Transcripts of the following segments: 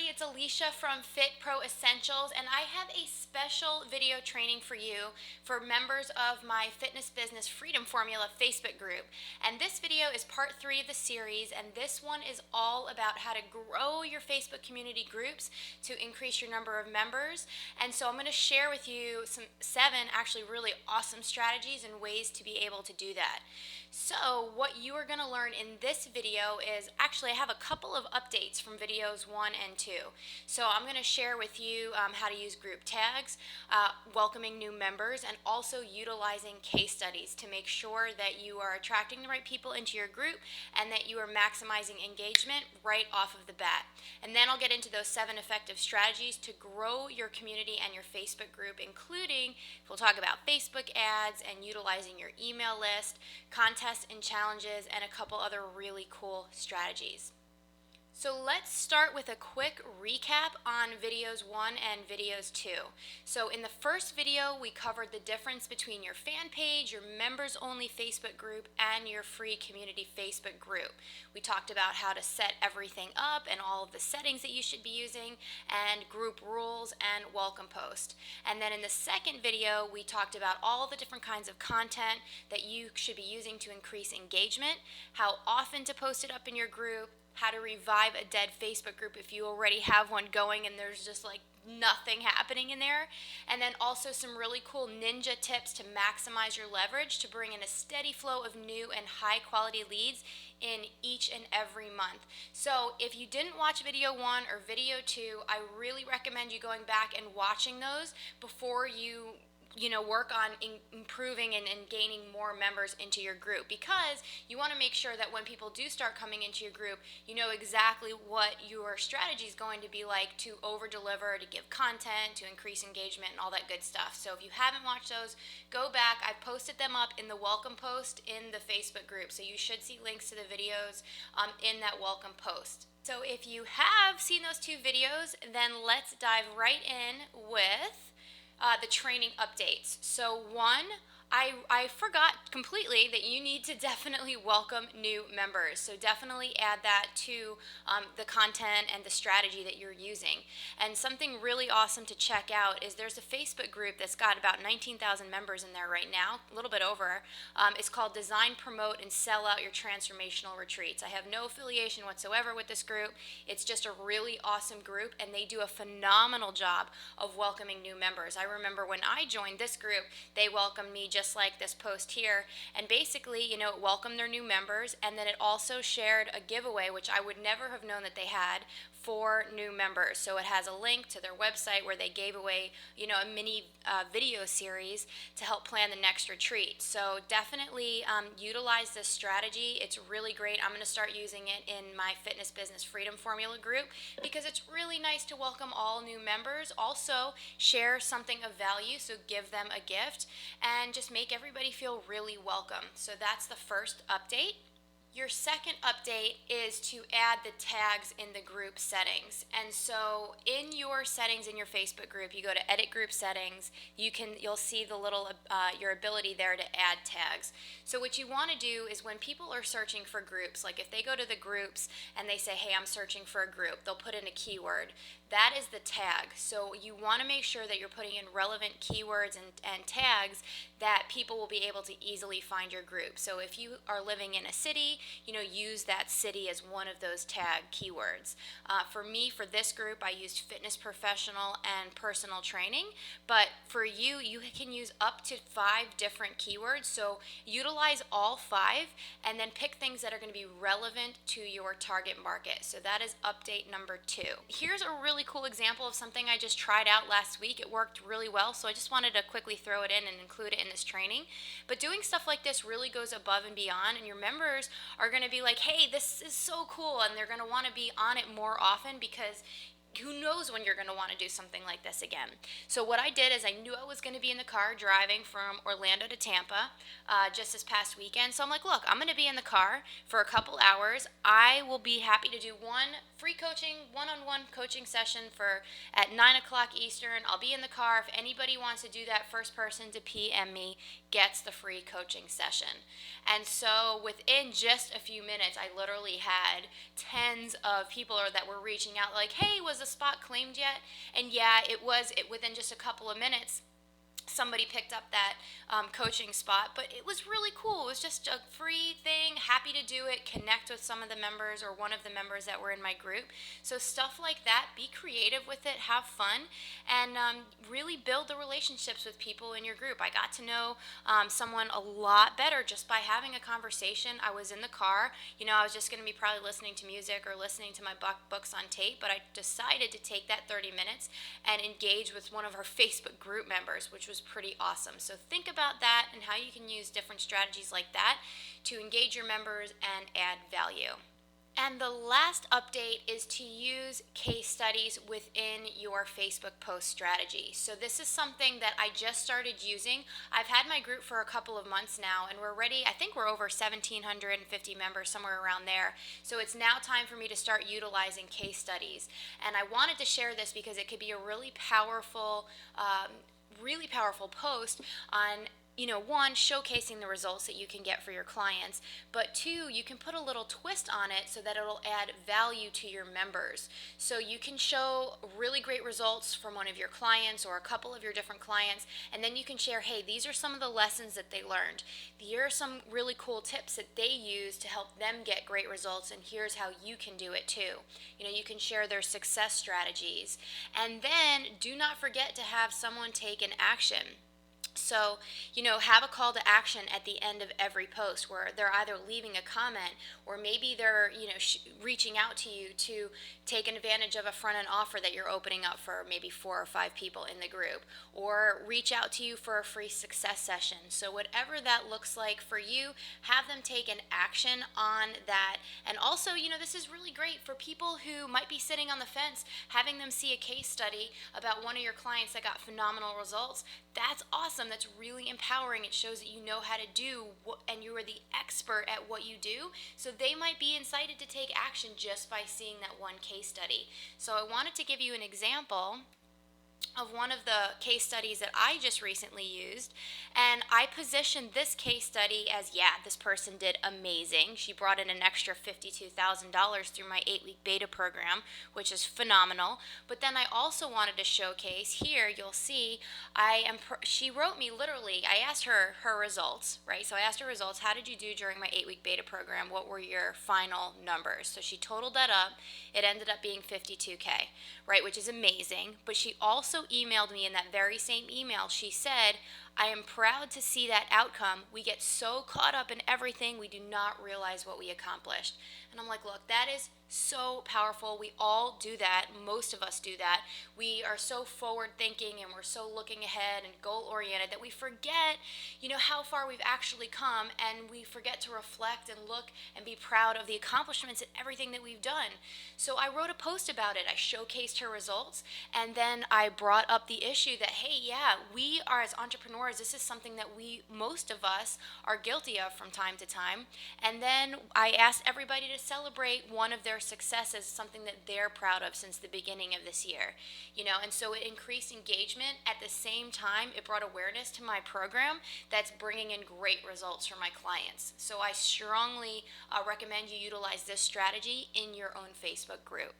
it's Alicia from Fit Pro Essentials, and I have a special video training for you for members of my Fitness Business Freedom Formula Facebook group. And this video is part 3 of the series, and this one is all about how to grow your Facebook community groups to increase your number of members. And so I'm going to share with you 7 actually really awesome strategies and ways to be able to do that. So what you are going to learn in this video is, actually I have a couple of updates from videos 1 and 2. So I'm going to share with you how to use group tags, welcoming new members, and also utilizing case studies to make sure that you are attracting the right people into your group and that you are maximizing engagement right off of the bat. And then I'll get into those 7 effective strategies to grow your community and your Facebook group, including we'll talk about Facebook ads and utilizing your email list, contests and challenges, and a couple other really cool strategies. So let's start with a quick recap on videos 1 and videos 2. So in the first video, we covered the difference between your fan page, your members only Facebook group, and your free community Facebook group. We talked about how to set everything up and all of the settings that you should be using, and group rules and welcome post. And then in the second video, we talked about all the different kinds of content that you should be using to increase engagement, how often to post it up in your group, how to revive a dead Facebook group if you already have one going and there's just like nothing happening in there, and then also some really cool ninja tips to maximize your leverage to bring in a steady flow of new and high quality leads in each and every month. So if you didn't watch video 1 or video 2, I really recommend you going back and watching those before you work on improving and gaining more members into your group, because you want to make sure that when people do start coming into your group, you know exactly what your strategy is going to be like to over deliver, to give content, to increase engagement, and all that good stuff. So if you haven't watched those, go back. I've posted them up in the welcome post in the Facebook group, so you should see links to the videos in that welcome post. So if you have seen those 2 videos, then let's dive right in with the training updates. So 1, I forgot completely that you need to definitely welcome new members. So definitely add that to the content and the strategy that you're using. And something really awesome to check out is there's a Facebook group that's got about 19,000 members in there right now, a little bit over. It's called Design, Promote, and Sell Out Your Transformational Retreats. I have no affiliation whatsoever with this group. It's just a really awesome group, and they do a phenomenal job of welcoming new members. I remember when I joined this group, they welcomed me just like this post here, and basically, it welcomed their new members, and then it also shared a giveaway, which I would never have known that they had, for new members. So it has a link to their website where they gave away, a mini video series to help plan the next retreat. So definitely utilize this strategy. It's really great. I'm going to start using it in my Fitness Business Freedom Formula group because it's really nice to welcome all new members. Also, share something of value, so give them a gift, and just make everybody feel really welcome. So that's the first update. Your second update is to add the tags in the group settings. And so in your settings in your Facebook group, you go to edit group settings, you'll see the little your ability there to add tags. So what you want to do is when people are searching for groups, like if they go to the groups and they say, hey, I'm searching for a group, they'll put in a keyword. That is the tag. So you want to make sure that you're putting in relevant keywords and tags that people will be able to easily find your group. So if you are living in a city, use that city as one of those tag keywords. For me, for this group, I used fitness professional and personal training, but for you, you can use up to 5 different keywords. So utilize all 5 and then pick things that are going to be relevant to your target market. So that is update number 2. Here's a really cool example of something I just tried out last week. It worked really well, so I just wanted to quickly throw it in and include it in this training. But doing stuff like this really goes above and beyond, and your members are going to be like, hey, this is so cool, and they're going to want to be on it more often because who knows when you're going to want to do something like this again. So what I did is I knew I was going to be in the car driving from Orlando to Tampa just this past weekend. So I'm like, look, I'm going to be in the car for a couple hours. I will be happy to do one free coaching, one-on-one coaching session at 9 o'clock Eastern. I'll be in the car. If anybody wants to do that, first person to PM me gets the free coaching session. And so within just a few minutes, I literally had tens of people that were reaching out like, hey, was a spot claimed yet? And yeah, it was within just a couple of minutes somebody picked up that coaching spot, but it was really cool. It was just a free thing, happy to do it, connect with some of the members or one of the members that were in my group. So stuff like that, be creative with it, have fun, and really build the relationships with people in your group. I got to know someone a lot better just by having a conversation. I was in the car, I was just going to be probably listening to music or listening to my books on tape, but I decided to take that 30 minutes and engage with one of our Facebook group members, which was pretty awesome. So think about that and how you can use different strategies like that to engage your members and add value. And the last update is to use case studies within your Facebook post strategy. So this is something that I just started using. I've had my group for a couple of months now, and we're ready. I think we're over 1,750 members, somewhere around there. So it's now time for me to start utilizing case studies. And I wanted to share this because it could be a really powerful post on one, showcasing the results that you can get for your clients, but two, you can put a little twist on it so that it'll add value to your members. So you can show really great results from one of your clients or a couple of your different clients, and then you can share, hey, these are some of the lessons that they learned. Here are some really cool tips that they use to help them get great results, and here's how you can do it too. You can share their success strategies. And then do not forget to have someone take an action. So, have a call to action at the end of every post where they're either leaving a comment or maybe they're, reaching out to you to take advantage of a front-end offer that you're opening up for maybe 4 or 5 people in the group, or reach out to you for a free success session. So whatever that looks like for you, have them take an action on that. And also, this is really great for people who might be sitting on the fence, having them see a case study about one of your clients that got phenomenal results. That's awesome. That's really empowering. It shows that you know how to do and you are the expert at what you do. So they might be incited to take action just by seeing that one case study. So I wanted to give you an example of one of the case studies that I just recently used, and I positioned this case study as, this person did amazing. She brought in an extra $52,000 through my 8-week beta program, which is phenomenal. But then I also wanted to showcase, here you'll see, she wrote me literally, I asked her results, right? So I asked her results, how did you do during my 8-week beta program? What were your final numbers? So she totaled that up. It ended up being $52K, right, which is amazing. But she also emailed me in that very same email. She said, I am proud to see that outcome. We get so caught up in everything, we do not realize what we accomplished. And I'm like, look, that is so powerful. We all do that. Most of us do that. We are so forward thinking and we're so looking ahead and goal oriented that we forget, how far we've actually come, and we forget to reflect and look and be proud of the accomplishments and everything that we've done. So I wrote a post about it. I showcased her results, and then I brought up the issue that, hey, we are, as entrepreneurs, this is something that most of us are guilty of from time to time. And then I asked everybody to celebrate one of their successes, something that they're proud of since the beginning of this year, and so it increased engagement. At the same time, it brought awareness to my program that's bringing in great results for my clients. So I strongly recommend you utilize this strategy in your own Facebook group.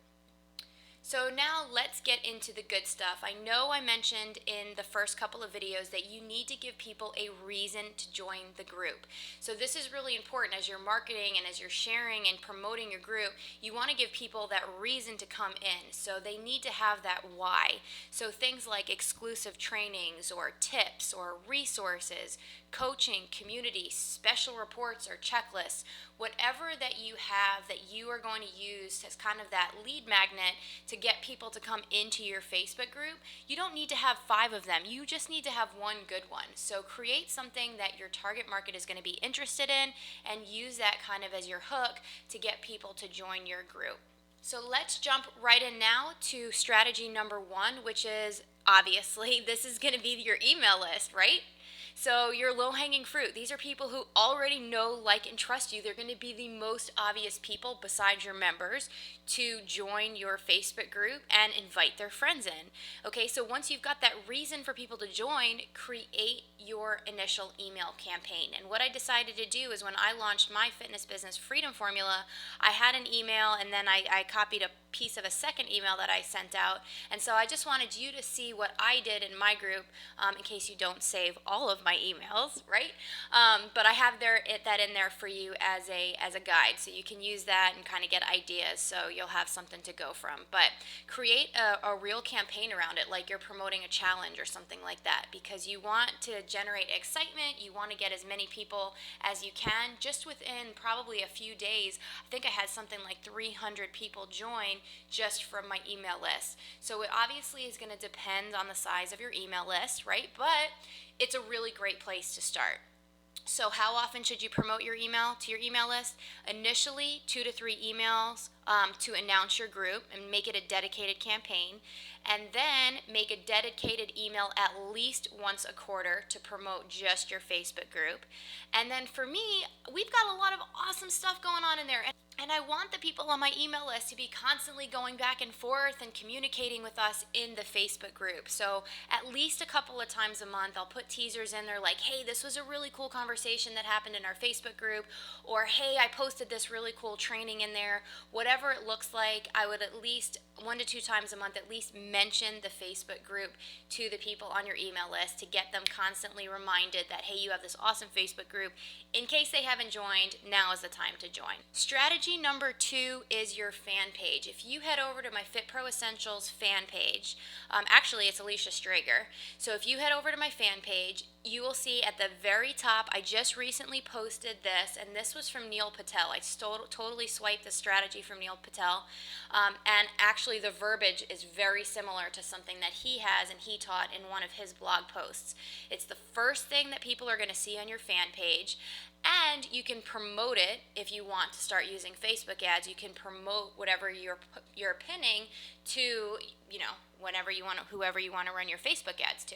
So now let's get into the good stuff. I know I mentioned in the first couple of videos that you need to give people a reason to join the group. So this is really important as you're marketing and as you're sharing and promoting your group. You want to give people that reason to come in. So they need to have that why. So things like exclusive trainings or tips or resources, coaching, community, special reports or checklists, whatever that you have that you are going to use as kind of that lead magnet to get people to come into your Facebook group. You don't need to have 5 of them. You just need to have one good one. So create something that your target market is going to be interested in and use that kind of as your hook to get people to join your group. So let's jump right in now to strategy number 1, which is obviously this is going to be your email list, right? So your low-hanging fruit, these are people who already know, like, and trust you. They're going to be the most obvious people besides your members to join your Facebook group and invite their friends in. Okay, so once you've got that reason for people to join, create your initial email campaign. And what I decided to do is when I launched my fitness business Freedom Formula, I had an email and then I copied a piece of a second email that I sent out. And so I just wanted you to see what I did in my group, in case you don't save all of my emails, right? But I have that in there for you as a guide, so you can use that and kind of get ideas, so you'll have something to go from. But create a real campaign around it, like you're promoting a challenge or something like that, because you want to generate excitement. You want to get as many people as you can. Just within probably a few days, I think I had something like 300 people join just from my email list. So it obviously is going to depend on the size of your email list, right? But it's a really great place to start. So how often should you promote your email to your email list? Initially, 2 to 3 emails to announce your group and make it a dedicated campaign. And then make a dedicated email at least once a quarter to promote just your Facebook group. And then for me, we've got a lot of awesome stuff going on in there. And I want the people on my email list to be constantly going back and forth and communicating with us in the Facebook group. So at least a couple of times a month, I'll put teasers in there like, hey, this was a really cool conversation that happened in our Facebook group, or hey, I posted this really cool training in there. Whatever it looks like, I would at least 1 to 2 times a month at least mention the Facebook group to the people on your email list to get them constantly reminded that, hey, you have this awesome Facebook group. In case they haven't joined, now is the time to join. Strategy number 2 is your fan page. If you head over to my Fit Pro Essentials fan page, actually it's Alicia Strager. So if you head over to my fan page, you will see at the very top, I just recently posted this, and this was from Neil Patel. I totally swiped the strategy from Neil Patel, and actually the verbiage is very similar to something that he has and he taught in one of his blog posts. It's the first thing that people are going to see on your fan page, and you can promote it if you want to start using Facebook ads. You can promote whatever you're pinning to, whoever you want to run your Facebook ads to.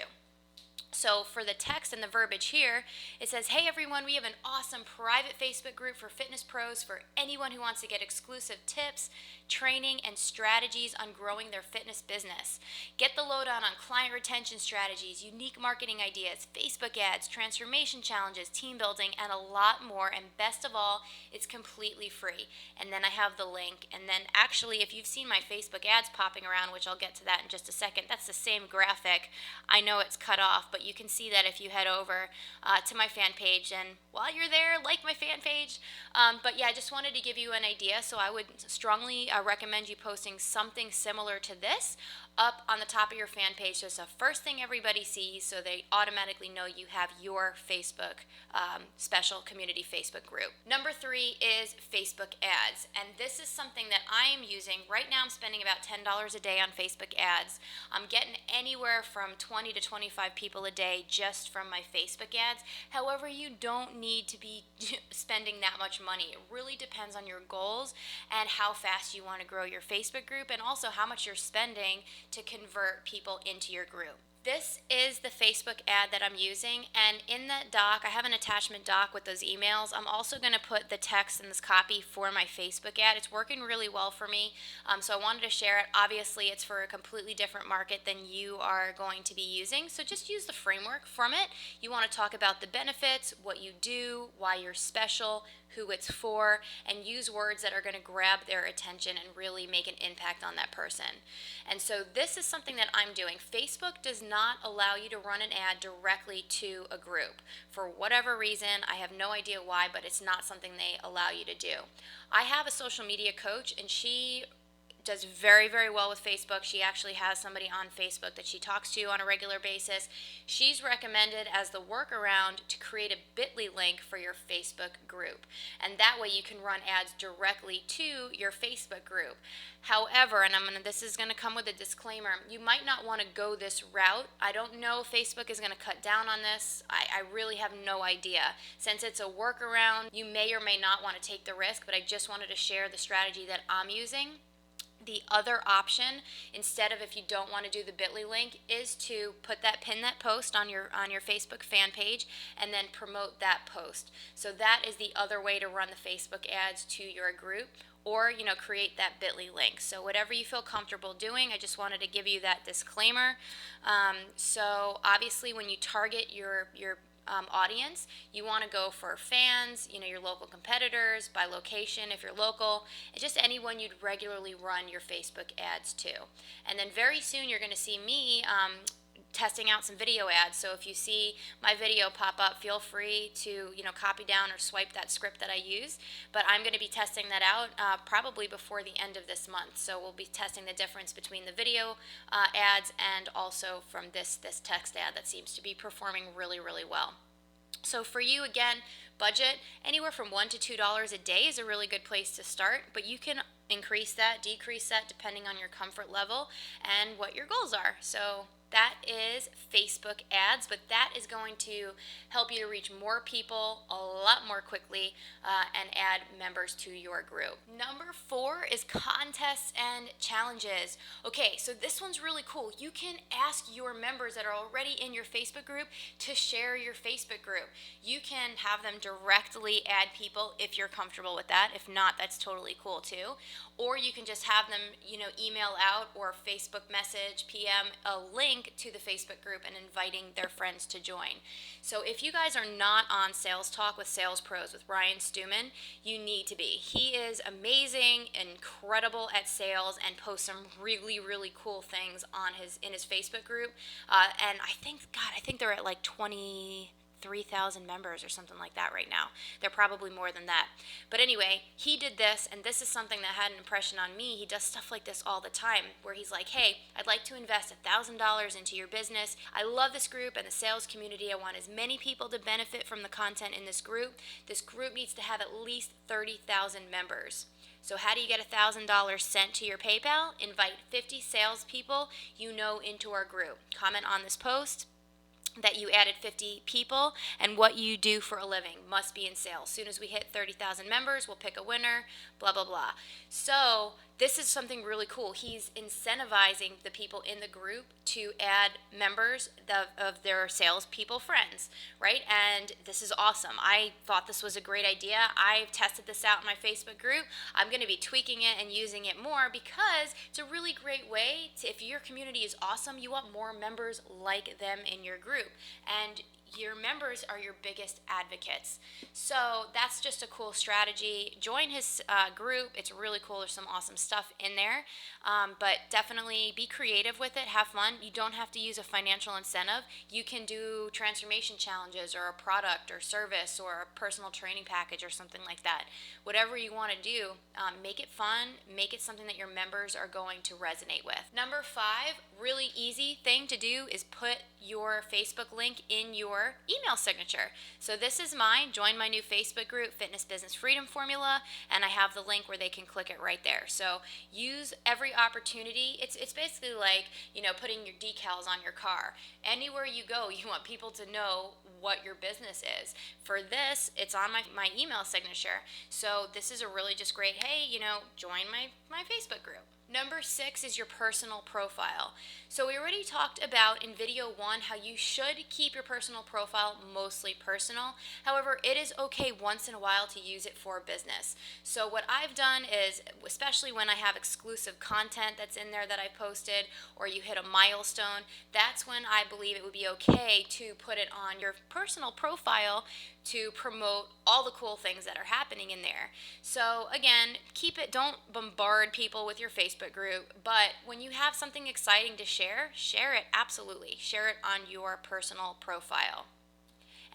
So for the text and the verbiage here, it says, hey everyone, we have an awesome private Facebook group for fitness pros for anyone who wants to get exclusive tips, training, and strategies on growing their fitness business. Get the lowdown on client retention strategies, unique marketing ideas, Facebook ads, transformation challenges, team building, and a lot more. And best of all, it's completely free. And then I have the link. And then actually, if you've seen my Facebook ads popping around, which I'll get to that in just a second, that's the same graphic. I know it's cut off, but you can see that if you head over to my fan page. And while you're there, like my fan page. But yeah, I just wanted to give you an idea. So I would strongly recommend you posting something similar to this up on the top of your fan page, so it's the first thing everybody sees, so they automatically know you have your Facebook special community Facebook group. Number 3 is Facebook ads, and this is something that I am using. Right now I'm spending about $10 a day on Facebook ads. I'm getting anywhere from 20 to 25 people a day just from my Facebook ads. However, you don't need to be spending that much money. It really depends on your goals and how fast you want to grow your Facebook group, and also how much you're spending to convert people into your group. This is the Facebook ad that I'm using, and in the doc, I have an attachment doc with those emails. I'm also going to put the text in this copy for my Facebook ad. It's working really well for me, so I wanted to share it. Obviously, it's for a completely different market than you are going to be using, so just use the framework from it. You want to talk about the benefits, what you do, why you're special, who it's for, and use words that are going to grab their attention and really make an impact on that person. And so this is something that I'm doing. Facebook does not allow you to run an ad directly to a group. For whatever reason, I have no idea why, but it's not something they allow you to do. I have a social media coach, and she does very, very well with Facebook. She actually has somebody on Facebook that she talks to on a regular basis. She's recommended as the workaround to create a bit.ly link for your Facebook group. And that way you can run ads directly to your Facebook group. However, and this is going to come with a disclaimer, you might not want to go this route. I don't know if Facebook is going to cut down on this. I really have no idea. Since it's a workaround, you may or may not want to take the risk, but I just wanted to share the strategy that I'm using. The other option, instead of, if you don't want to do the bit.ly link, is to pin that post on your Facebook fan page and then promote that post. So that is the other way to run the Facebook ads to your group, or create that bit.ly link. So whatever you feel comfortable doing, I just wanted to give you that disclaimer. So obviously when you target your audience, you want to go for fans, your local competitors, by location if you're local, and just anyone you'd regularly run your Facebook ads to. And then very soon you're going to see me testing out some video ads. So if you see my video pop up, feel free to copy down or swipe that script that I use. But I'm going to be testing that out probably before the end of this month. So we'll be testing the difference between the video ads and also from this text ad that seems to be performing really, really well. So for you, again, budget anywhere from $1 to $2 a day is a really good place to start, but you can increase that, decrease that, depending on your comfort level and what your goals are. So that is Facebook ads, but that is going to help you to reach more people a lot more quickly and add members to your group. Number 4 is contests and challenges. Okay, so this one's really cool. You can ask your members that are already in your Facebook group to share your Facebook group. You can have them directly add people if you're comfortable with that. If not, that's totally cool too. Or you can just have them, email out or Facebook message, PM a link to the Facebook group and inviting their friends to join. So if you guys are not on Sales Talk with Sales Pros with Ryan Stewman, you need to be. He is amazing, incredible at sales, and posts some really, really cool things in his Facebook group. And I think they're at like 23,000 members or something like that right now. They're probably more than that. But anyway, he did this, and this is something that had an impression on me. He does stuff like this all the time, where he's like, hey, I'd like to invest $1,000 into your business. I love this group and the sales community. I want as many people to benefit from the content in this group. This group needs to have at least 30,000 members. So how do you get $1,000 sent to your PayPal? Invite 50 salespeople into our group. Comment on this post that you added 50 people, and what you do for a living must be in sales. As soon as we hit 30,000 members, we'll pick a winner, blah, blah, blah. So this is something really cool. He's incentivizing the people in the group to add members of their salespeople friends, right? And this is awesome. I thought this was a great idea. I've tested this out in my Facebook group. I'm going to be tweaking it and using it more because it's a really great way to, if your community is awesome, you want more members like them in your group. And your members are your biggest advocates. So that's just a cool strategy. Join his group. It's really cool. There's some awesome stuff in there. But definitely be creative with it. Have fun. You don't have to use a financial incentive. You can do transformation challenges or a product or service or a personal training package or something like that. Whatever you want to do, make it fun. Make it something that your members are going to resonate with. Number 5, really easy thing to do is put your Facebook link in your email signature. So this is mine. Join my new Facebook group, Fitness Business Freedom Formula, and I have the link where they can click it right there. So use every opportunity. It's basically like, putting your decals on your car. Anywhere you go, you want people to know what your business is. For this, it's on my email signature. So this is a really just great, hey, join my Facebook group. Number 6 is your personal profile. So we already talked about in video 1 how you should keep your personal profile mostly personal. However, it is okay once in a while to use it for business. So what I've done is, especially when I have exclusive content that's in there that I posted, or you hit a milestone, that's when I believe it would be okay to put it on your personal profile to promote all the cool things that are happening in there. So again, don't bombard people with your Facebook group, but when you have something exciting to share it, absolutely. Share it on your personal profile.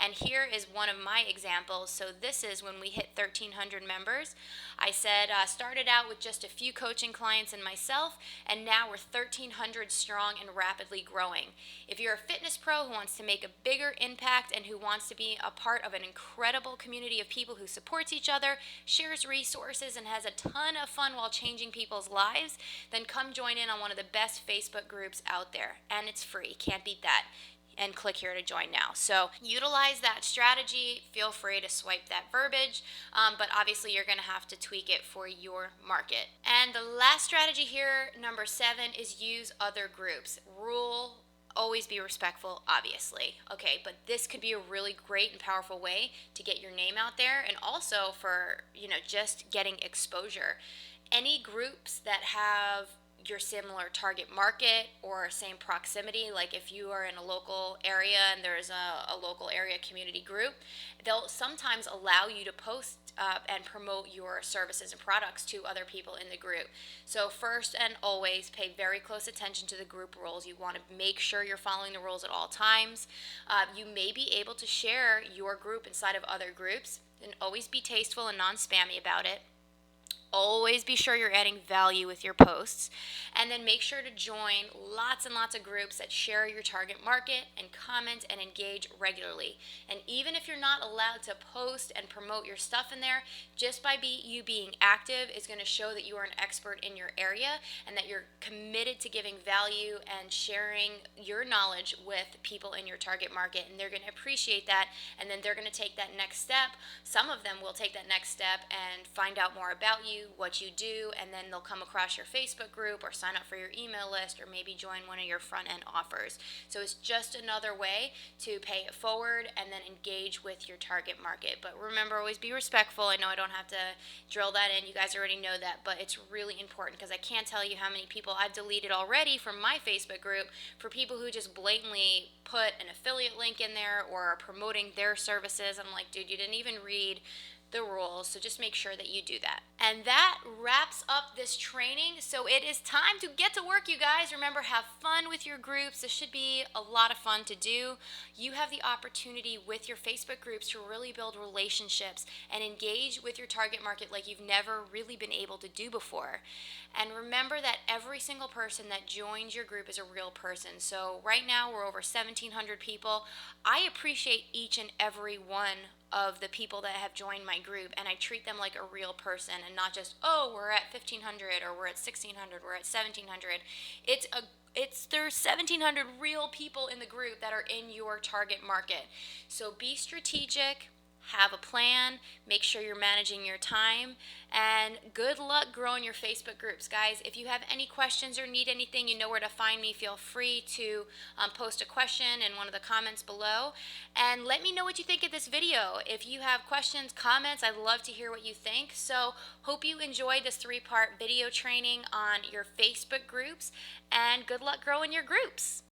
And here is one of my examples. So this is when we hit 1,300 members. I said, started out with just a few coaching clients and myself, and now we're 1,300 strong and rapidly growing. If you're a fitness pro who wants to make a bigger impact and who wants to be a part of an incredible community of people who supports each other, shares resources, and has a ton of fun while changing people's lives, then come join in on one of the best Facebook groups out there. And it's free. Can't beat that. and click here to join now. So utilize that strategy. Feel free to swipe that verbiage, but obviously you're going to have to tweak it for your market. And the last strategy here, number 7, is use other groups. Rule: always be respectful, obviously. Okay, but this could be a really great and powerful way to get your name out there, and also for, just getting exposure. Any groups that have your similar target market or same proximity, like if you are in a local area and there's a local area community group, they'll sometimes allow you to post and promote your services and products to other people in the group. So first and always, pay very close attention to the group rules. You want to make sure you're following the rules at all times. You may be able to share your group inside of other groups, and always be tasteful and non-spammy about it. Always be sure you're adding value with your posts, and then make sure to join lots and lots of groups that share your target market and comment and engage regularly. And even if you're not allowed to post and promote your stuff in there, just by you being active is going to show that you are an expert in your area and that you're committed to giving value and sharing your knowledge with people in your target market, and they're going to appreciate that, and then they're going to take that next step. Some of them will take that next step and find out more about you, what you do, and then they'll come across your Facebook group or sign up for your email list or maybe join one of your front end offers. So it's just another way to pay it forward and then engage with your target market. But remember, always be respectful. I know I don't have to drill that in. You guys already know that, but it's really important because I can't tell you how many people I've deleted already from my Facebook group for people who just blatantly put an affiliate link in there or are promoting their services. I'm like, dude, you didn't even read the rules, so just make sure that you do that. And that wraps up this training. So it is time to get to work, you guys. Remember, have fun with your groups. This should be a lot of fun to do. You have the opportunity with your Facebook groups to really build relationships and engage with your target market like you've never really been able to do before. And remember that every single person that joins your group is a real person. So right now we're over 1,700 people. I appreciate each and every one of the people that have joined my group, and I treat them like a real person and not just, oh, we're at 1,500 or we're at 1,600, we're at 1,700. There's 1,700 real people in the group that are in your target market. So be strategic, have a plan, make sure you're managing your time, and good luck growing your Facebook groups, guys. If you have any questions or need anything, you know where to find me. Feel free to post a question in one of the comments below, and let me know what you think of this video. If you have questions, comments, I'd love to hear what you think. So hope you enjoyed this 3-part video training on your Facebook groups, and good luck growing your groups.